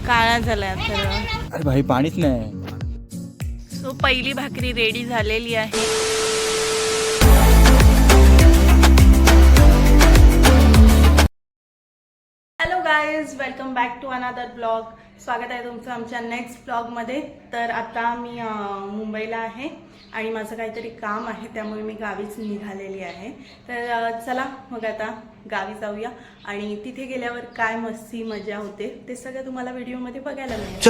काळा झाला तर. अरे भाई पाणीच नाही. सो पहिली भाकरी रेडी झालेली आहे. Hello guys, welcome back to another blog. स्वागत आहे तुमचं आमच्या नेक्स्ट ब्लॉगमध्ये. तर आता मी मुंबईला आहे आणि माझं काहीतरी काम आहे, त्यामुळे मी गावीच निघालेली आहे. तर चला मग आता गावी जाऊया आणि तिथे गेल्यावर काय मस्ती मजा होते ते सगळं तुम्हाला व्हिडिओमध्ये बघायला मिळेल.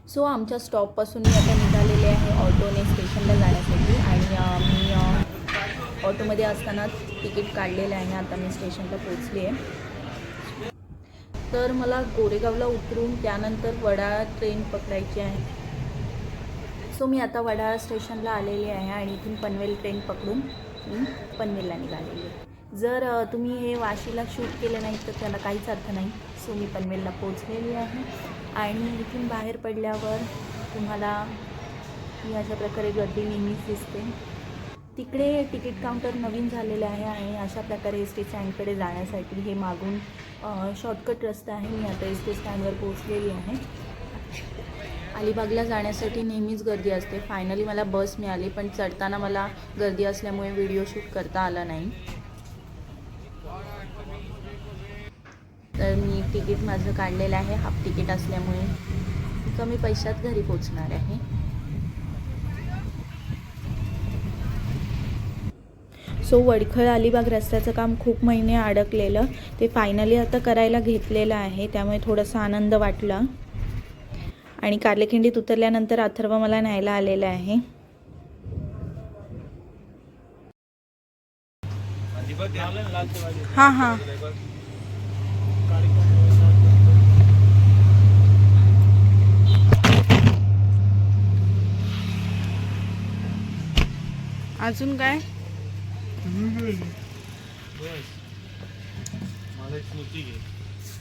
सो आमच्या स्टॉपपासून मी आता निघालेले आहे ऑटोने स्टेशनला जाण्यासाठी आणि मी ऑटोमध्ये असताना तिकीट काढलेलं आहे. आता मी स्टेशनला पोहोचली आहे. तर मला गोरेगावला उतरून त्यानंतर वडाळा ट्रेन पकडायची आहे. सो मी आता वडाळा स्टेशनला आलेली आहे आणि इथून पनवेल ट्रेन पकडून मी पनवेलला निघालेली आहे. जर तुम्ही हे वाशीला शूट केलं नाही तर त्याला काहीच अर्थ नाही. सो मी पनवेलला पोहोचलेली आहे आणि इथून बाहेर पडल्यावर तुम्हाला ही अशा प्रकारे गर्दी नेहमीच दिसते. तिकडे तिकीट काउंटर नवीन झालेलं आहे आणि अशा प्रकारे एस टी स्टँडकडे जाण्यासाठी हे मागून शॉर्टकट रस्ता आहे. मी आता एस टी स्टँडवर पोहोचलेली आहे. अलिबागला जाण्यासाठी नेहमीच गर्दी असते. फायनली मला बस मिळाली, पण चढताना मला गर्दी असल्यामुळे व्हिडिओ शूट करता आला नाही. तर मी तिकीट माझं काढलेलं आहे. हाफ तिकीट असल्यामुळे कमी पैशात घरी पोचणार आहे. सो वडखळ अलिबाग रस्त्याचं काम खूप महिने अडकलेलं, ते फायनली आता करायला घेतलेलं आहे. त्यामुळे थोडासा आनंद वाटला. आणि कार्लेखिंडीत उतरल्यानंतर अथर्व मला न्यायला आलेला आहे. हां हां अजून काय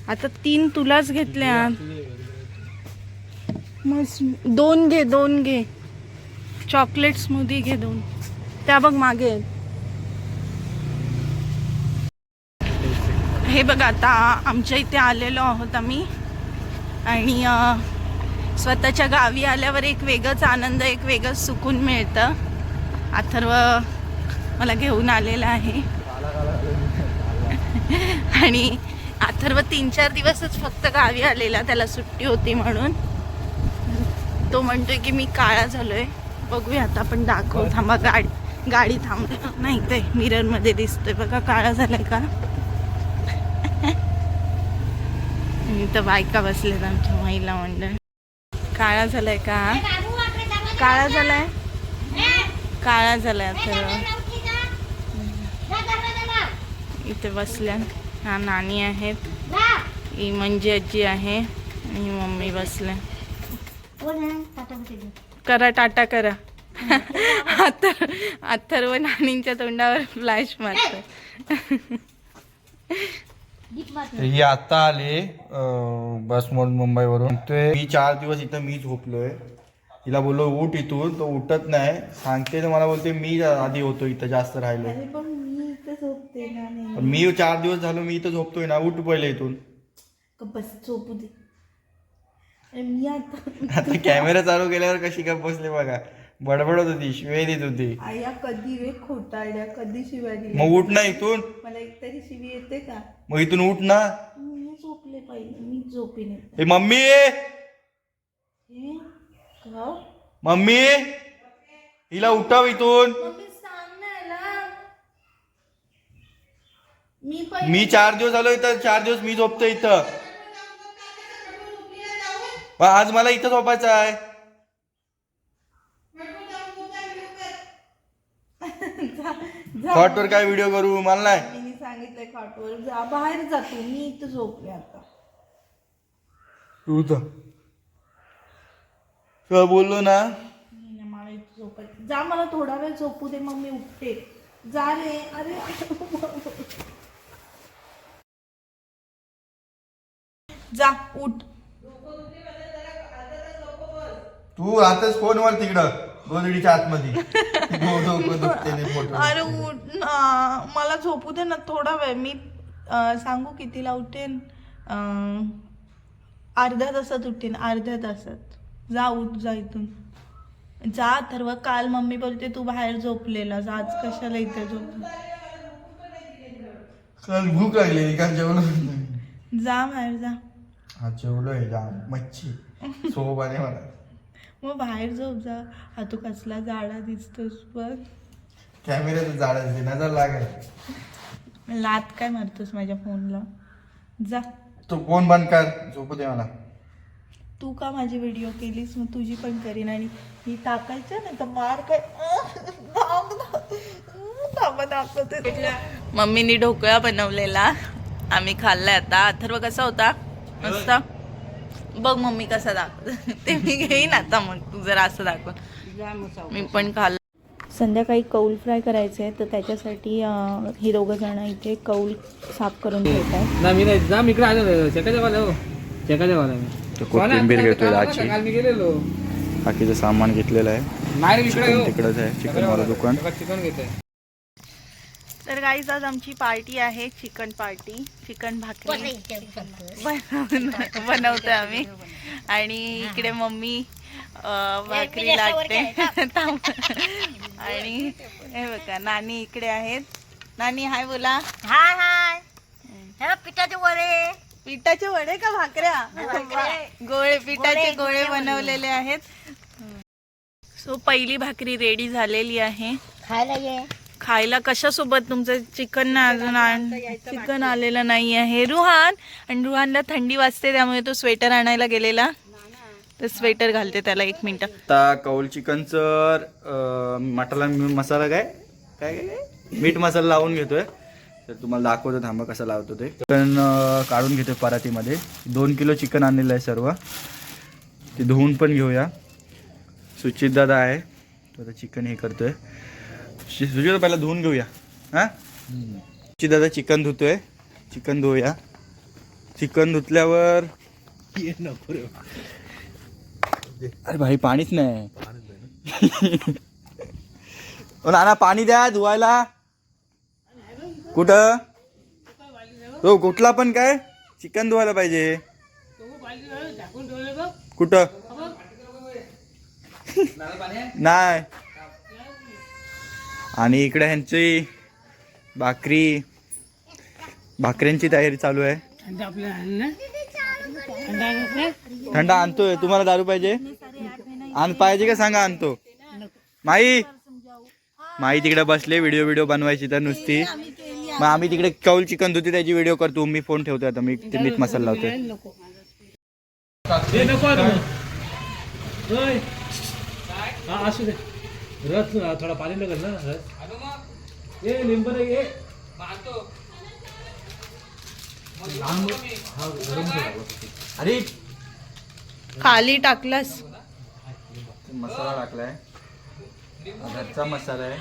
आता 3 तुलाच घेतल्या. मग 2 घे चॉकलेट स्मूदी घे 2. त्या बघ मागे. हे बघ आता आमच्या इथे आलेलो आहोत आम्ही आणि स्वतःच्या गावी आल्यावर एक वेगळाच आनंद, एक वेगळंच सुकून मिळतं. अथर्व मला घेऊन आलेला आहे आणि अथर्व 3-4 दिवसच फक्त गावी आलेला, त्याला सुट्टी होती म्हणून. तो म्हणतोय की मी काळा झालोय. बघूया आता आपण दाखवू. थांबा, गाडी थांबते. नाही ते मिररमध्ये दिसतोय बघा काळा झालाय का. इथं बायका बसलेत आमच्या महिला मंडळ. काळा झालाय का, काळा झालाय, काळा झालाय अथर्व. इथे बसल्या. हा नानी आहेत, ही म्हणजे आजी आहे आणि मम्मी बसल्या. करा टाटा करा. अथर्व नानींच्या तोंडावर फ्लॅश मारत. ही आता आली बस म्हणून मुंबईवरून. मी 4 दिवस इथं मी झोपलोय. तिला बोललो उठ इथून, तो उठत नाही. सांगते तर मला बोलते मी आधी होतो इथं, जास्त राहिलो. मी 4 दिवस झालो मी इथं झोपतोय ना. उठ पहिले इथून. बस झोपू दे. मी आता कॅमेरा चालू केल्यावर कशी का बसले बघा. बडबडत होती, शिवाय देत होती. आया कधी रे खोटारड्या, कधी शिवाय दिली. मग उठ ना इथून. मला एकतरी शिवी येते का. मग इथून उठ ना. मी झोपले पाहिजे, मी झोपेन. ए मम्मी, मम्मी हिला उठव इथून. मी 4 दिवस आलो इथं. 4 दिवस मी झोपतो इथं. आज मला इथं झोपायचं आहे. खॉटवर काय व्हिडिओ करू मला नाही. मी सांगितलंय खॉटवर जा, बाहेर जातो. मी इथं झोपले आता. तू तर बोललो ना मला इथं झोपायचं. जा, मला थोडा वेळ झोपू दे, मग मी उठते. जा रे. अरे जा उठ. तू आताच फोनवर तिकडं. गोदडीच्या आतमध्ये डोकं दुखते ते फोटो. अरे उठ ना, मला झोपू दे ना थोडा वेळ. मी सांगू कितीला उठेन? अर्ध्या तासात उठेन, अर्ध्या तासात. जा उठ, जा इथून जा. अथर्व, काल मम्मी बोलते तू बाहेर झोपलेलास, आज कशाला इथे झोप? काल भूक लागलेली, काल जेवण जा बाहेर जा. हा जेवलोय जा मच्छी सोबाने मला. मग बाहेर झोप जा. हा तू कसला जाडा दिसतोस बघ. कॅमेऱ्यात जाडायचे नजर लागाय. लात काय मारतोस माझ्या फोनला? जा. तो फोन बंद कर, झोपू दे मला. तू का माझी व्हिडिओ केलीस, मग तुझी पण करीन. आणि ही टाकायचं ना तर मार काय. दाखवते. मम्मीनी ढोकळा बनवलेला, आम्ही खाल्लाय आता. अथर्व कसा होता? मस्त. बघ मम्मी कसा दाखव ते मी घेईन आता. मग तू जरा असं दाखव. मी पण खाल्लं. संध्याकाळी कौल फ्राय करायचं आहे, तर त्याच्यासाठी ही दोघं जण इथे कौल साफ करून ठेवत आहेत. कोथिंबीर घेतोय आजची. बाकीचं सामान घेतलेलं आहे. चिकन तिकडच आहे, चिकन वाला दुकान. तर गाईज आज आमची पार्टी आहे, चिकन पार्टी. चिकन भाकरी बनवतोय आम्ही. आणि इकडे मम्मी भाकरी लागते. आणि हे बघा नानी इकडे आहेत. नानी हाय बोला. हाय हाय. हे पिठाचे वडे. पिठाचे वडे का भाकऱ्या? गोळे, पिठाचे गोळे बनवलेले आहेत. सो पहिली भाकरी रेडी झालेली आहे. खायला ये. खायला कशासोबत? तुमचं चिकन ना अजून चिकन आलेलं नाही आहे. रुहान, आणि रुहानला थंडी वाजते त्यामुळे तो स्वेटर आणायला गेलेला, तर स्वेटर घालते त्याला. 1 मिनिट. आता कौल चिकनचं मटाला मसाला काय काय काय मीठ मसाला लावून घेतोय. तर तुम्हाला दाखवतो, थांबा कसा लावतो ते. चिकन काढून घेतोय परातीमध्ये. 2 किलो चिकन आणलेलं आहे सर्व. ते धुवून पण घेऊया. सुचित दादा आहे, तर चिकन हे करतोय. सुचित पहिला धुवून घेऊया. हां, सुचित दादा चिकन धुतोय. चिकन धुवूया. चिकन धुतल्यावर अरे भाई पाणीच नाही. नाना पाणी द्या धुवायला. कुठं? तो कुठला पण काय चिकन धुवायला पाहिजे. कुठं? नाही. आणि इकडे ह्यांची भाकऱ्यांची तयारी चालू आहे. थंडा आणतोय. तुम्हाला दारू पाहिजे? पाहिजे का सांगा, आणतो. माई तिकडे बसले व्हिडिओ बनवायची तर नुसती. मग आम्ही तिकडे कौल चिकन धुते त्याची व्हिडिओ करतो. मी फोन ठेवतोय आता. मी ते मीठ मसाला लावतोय. असू दे. रस थोडा पाणी लागेल ना. रस ये लिंबू नाही. अरे खाली टाकलास. मसाला टाकलाय, घरचा मसाला आहे.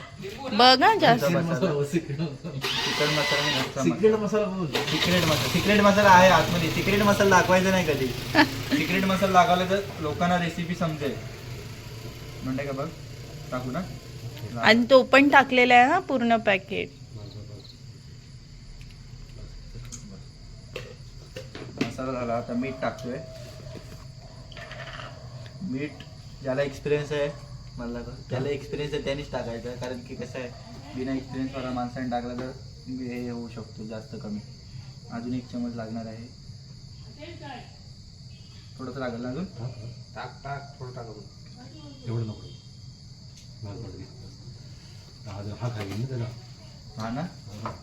बघ ना जास्त. चिकन मसाला, सिक्रेट मसाला. सिक्रेट मसाला आहे आतमध्ये. सिक्रेट मसाला दाखवायचा नाही कधी. सिक्रेट मसाला दाखवला तर लोकांना रेसिपी समजेल. म्हणते का बघ, टाकू ना. आणि तो पण टाकलेला आहे ना पूर्ण पॅकेट. मसाला झाला. आता मीठ टाकतोय. मीठ ज्याला एक्सपिरियन्स आहे, मला त्याला एक्सपिरियन्स आहे त्यानेच टाकायचं. कारण की कसं आहे, बिना एक्सपिरियन्सवाला माणसाने टाकला तर हे होऊ शकतो जास्त कमी. अजून 1 चमच लागणार आहे. थोडंसं लागेल ना अजून. टाक थोडं टाक. एवढं नको. हा खाईल ना त्याला. हा ना,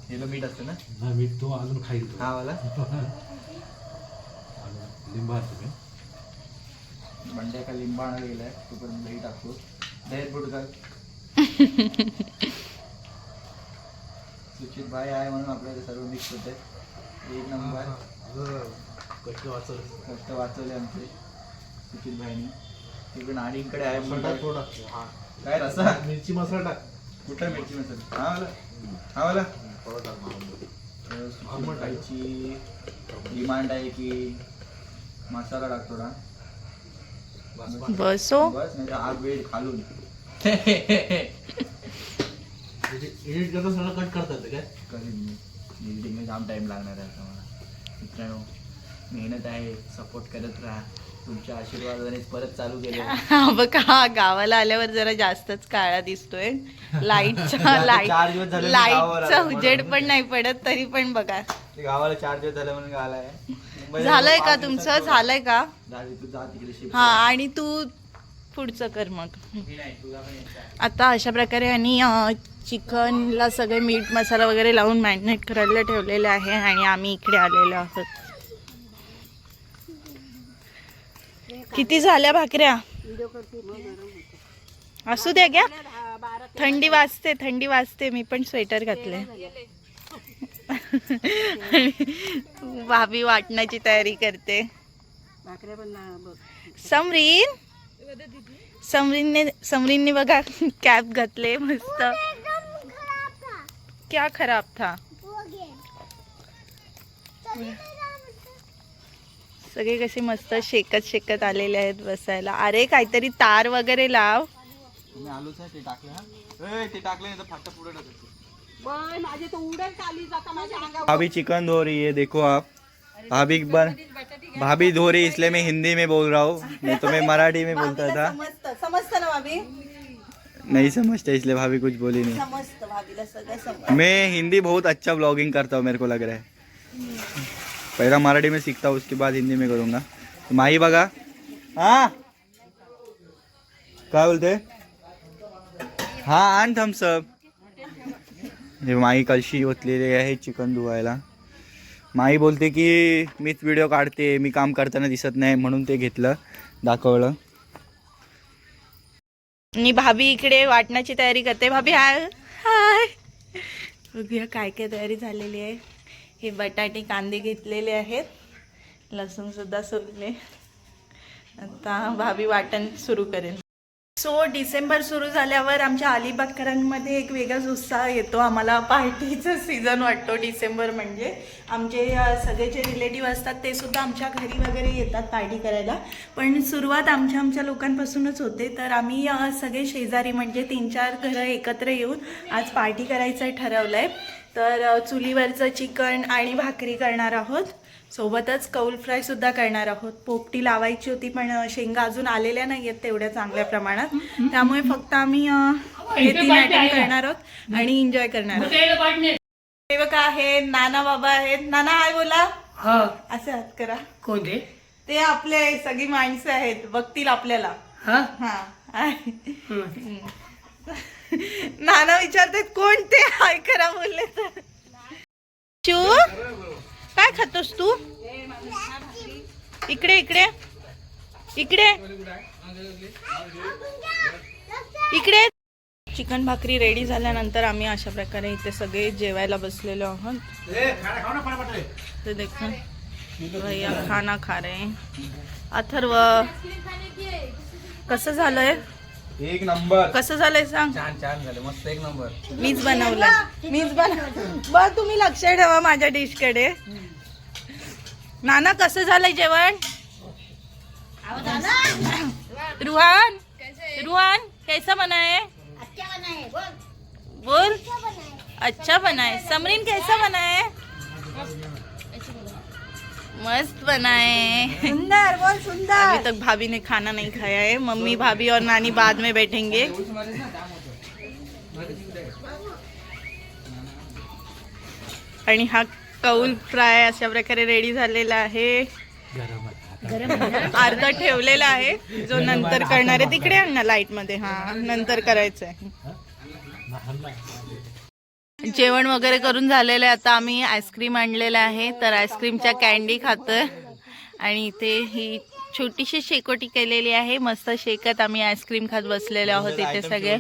हे मीठ असतं ना. हा मीठ तो अजून खाईल. हा वाला लिंबा तुम्ही बंड्या का लिंबा आणायला गेलाय, तोपर्यंत दही टाकतो. दही बुडका सुचित भाई आहे म्हणून आपल्याला सर्व मिक्स होते. 1 नंबर. कष्ट वाचवले आमचे सुचित भाईनी. तिकडून आणीकडे आहे थोडा. काय रसा. मिरची मसाला टाक. कुठं मिरची मसाला? हा वाला सुचित भाईची डिमांड आहे की मसाला टाक थोडा. बसो. बस नाही तर आग वेळ खालून. एडिट करता सगळं कट करतात काय? करीन मी एडिटिंगला जाम टाईम लागणार आहे आता मला. मित्रांनो मेहनत आहे, सपोर्ट करत राहा. तुमच्या आशीर्वादानेच परत चालू केलं. हा बघा गावाला आल्यावर जरा जास्तच काळा दिसतोय. लाईटचा 4 दिवस झाले मी गावावर लाईटचा आलो. उजेड पण नाही पडत तरी पण बघा. ते गावाला 4 दिवस झाले म्हणून आलाय. मुंबईला झालंय 5 का दिवसात तुमचं? येतो. झालंय का? झाली, तू जा तिकडे शिफ्ट. हा आणि तू पुढचं कर मग. मी नाही, तुला पण यायचं आहे. आता अशा प्रकारे आणि चिकनला सगळे मीठ मसाला वगैरे लावून मॅरिनेट करायला ठेवलेले आहे आणि आम्ही इकडे आलेलो आहोत. किती झाल्या भाकऱ्या? असू द्या घ्या. थंडी वाजते मी पण स्वेटर घातले. भाभी वाटण्याची तयारी करते. समरीनने बघा कॅप घातले मस्त. क्या खराब था? सगळे कसे मस्त शेकत आलेले आहेत बसायला. अरे काहीतरी तार वगैरे लाव. तुम्ही आलोच आहे ते टाकलं हा. ते टाकलं नाही तर फाटा पुढे टाकतो. भाभी चिकन धो रही है, देखो आप. भाभी धो रही, इसलिए मैं हिंदी में बोल रहा हूँ, नहीं तो मैं मराठी में बोलता था. समजतं ना भाभी? नहीं समझता इसलिए भाभी कुछ बोली नहीं. समजतं भाभीला सगळं समजतं. मैं हिंदी बहुत अच्छा ब्लॉगिंग करता हूँ, मेरे को लग रहा है. पहला मराठी में सीखता हूँ, उसके बाद हिंदी में करूँगा. तो माही बघा. हाँ काय बोलते? हाँ आण थम्सअप. हे माई कलशी ओतलेली आहे चिकन धुवायला. माई बोलते की मीच व्हिडिओ काढते, मी काम करताना दिसत नाही म्हणून ते घेतलं, दाखवलं. आणि भाभी इकडे वाटण्याची तयारी करते. भाभी हाय हाय. बघूया काय काय तयारी झालेली आहे. हे बटाटे कांदे घेतलेले आहेत, लसूण सुद्धा सोलले. आता भाभी वाटण सुरू करेल. सो डिसेंबर सुरू झाल्यावर आमच्या अलिबागकरांमध्ये एक वेगळाच उत्साह येतो. आम्हाला पार्टीचं सीझन वाटतो डिसेंबर म्हणजे. आमचे सगळे जे रिलेटिव्ह असतात ते सुद्धा आमच्या घरी वगैरे येतात पार्टी करायला. पण सुरुवात आमच्या लोकांपासूनच होते. तर आम्ही सगळे शेजारी म्हणजे 3-4 घरं एकत्र येऊन आज पार्टी करायचं ठरवलं आहे. तर चुलीवरचं चिकन आणि भाकरी करणार आहोत, सोबतच कौल फ्राय सुद्धा करणार आहोत. पोपटी लावायची होती पण शेंगा अजून आलेल्या नाही आहेत तेवढ्या चांगल्या प्रमाणात, त्यामुळे फक्त आम्ही हे 3 आयटम करणार आहोत आणि एन्जॉय करणार आहोत. ते बघा आहे नाना बाबा आहेत. नाना हाय बोला. असं हात करा. कोणते? ते आपले सगळी माणसं आहेत, बघतील आपल्याला. हा नाना विचारतात कोणते हाय करा बोलले तर. शिव काय खातोस तू? इकडे इकडे इकडे इकडे. चिकन भाकरी रेडी झाल्यानंतर आम्ही अशा प्रकारे इथे सगळे जेवायला बसलेलो आहोत. ते देखो भैया खाना खा रहे. अथर्व कसं झालंय? एक नंबर. कसं झालंय सांग. छान झालं, मस्त एक नंबर. मीच बनवलं. बघ तुम्ही लक्ष ठेवा माझ्या डिश कडे. नाना कसं झालंय जेवण? रुहान कैसा बना है? बोल. अच्छा बना है. समरीन कैसा बना है? मस्त बना है. सुंदर बोल सुंदर. अभी तक भाभी ने खाना नहीं खाया है. मम्मी भाभी और नानी बाद में बैठेंगे. आणि हा कौल फ्राय अशा प्रकारे रेडी झालेला आहे. अर्धा ठेवलेला आहे, जो नंतर करणार आहे तिकडे आण ना लाईट मध्ये. हा नंतर करायचं आहे. जेवण वगैरे करून झालेलं आहे. आता आम्ही आईस्क्रीम आणलेलं आहे, तर आईस्क्रीमच्या कॅन्डी खातोय. आणि इथे ही छोटीशी शेकोटी केलेली आहे, मस्त शेकत आम्ही आईस्क्रीम खात बसलेले आहोत इथे सगळे.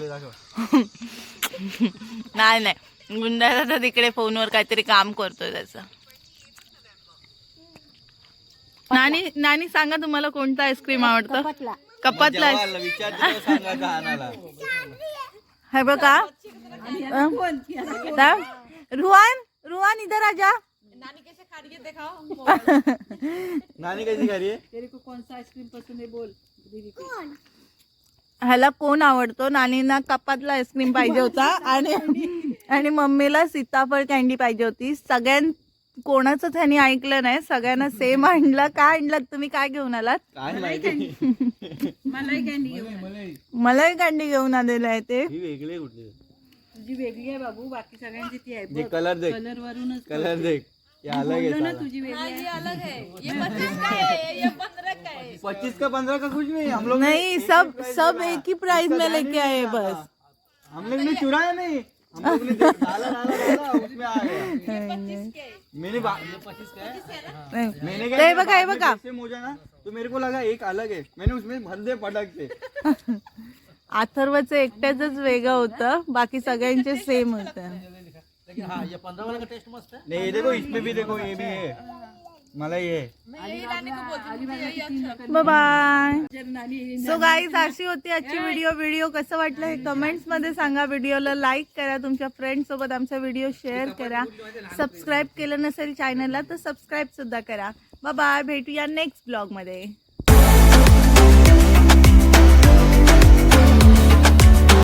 नाही गुंडाचा तर तिकडे फोनवर काहीतरी काम करतोय त्याचं. नानी सांगा तुम्हाला कोणता आईस्क्रीम आवडतं? कपातला. है बघा रुहान इधर आ जा. नानी कैसे खा रही है दिखाओ. नानी कैसी खा रही है? तेरे को कौन सा आइसक्रीम पसंद है बोल दीदी को. ह्याला कोण आवडतो. नानींना कपातला आईस्क्रीम पाहिजे होता आणि मम्मीला सीताफळ कॅन्डी पाहिजे होती. कोणाचंच ह्यानी ऐकलं नाही, सगळ्यांना सेम आणलं. काय आणलं तुम्ही, काय घेऊन आलात? काय माहिती मलाही कॅन्डी घेऊन आलेलं आहे ते. वेगळे कुठले तुझी वेगळी आहे बाबू, बाकी सगळ्यांची ती आहे बघ. कलर देख, कलर वरूनच कलर देख. ये अलग है साला. तुझी वेगळी आहे. ये अलग है, ये 25 का है, ये 15 का है. 25 का 15 का कुछ नहीं, हम लोग नहीं, सब एक ही प्राइस में लेके आए बस. हम लोग ने चुराया नहीं, हम लोग ने डाला उसमें आ गया. मैंने ते बघा, हे बघा. जैसे मोजा ना तो मेरे को लगा एक अलग है, मैंने उसमें भर दे पटक से. अथर्वचं एकट्याच वेगळं होतं, बाकी सगळ्यांचे सेम होतं. हाँ ये 15 वाला का टेस्ट मस्त है. नहीं ये देखो, इसमें भी देखो, ये भी है मला ये. Bye bye. सो गाईज, अशी होती आजची व्हिडिओ कसं वाटलं हे कमेंट्स मध्ये सांगा. व्हिडिओला लाईक करा, तुमच्या फ्रेंड सोबत आमचा व्हिडिओ शेअर करा. सबस्क्राईब केलं नसेल चॅनलला तर सबस्क्राईब सुद्धा करा. Bye bye. भेटूया नेक्स्ट ब्लॉग मध्ये.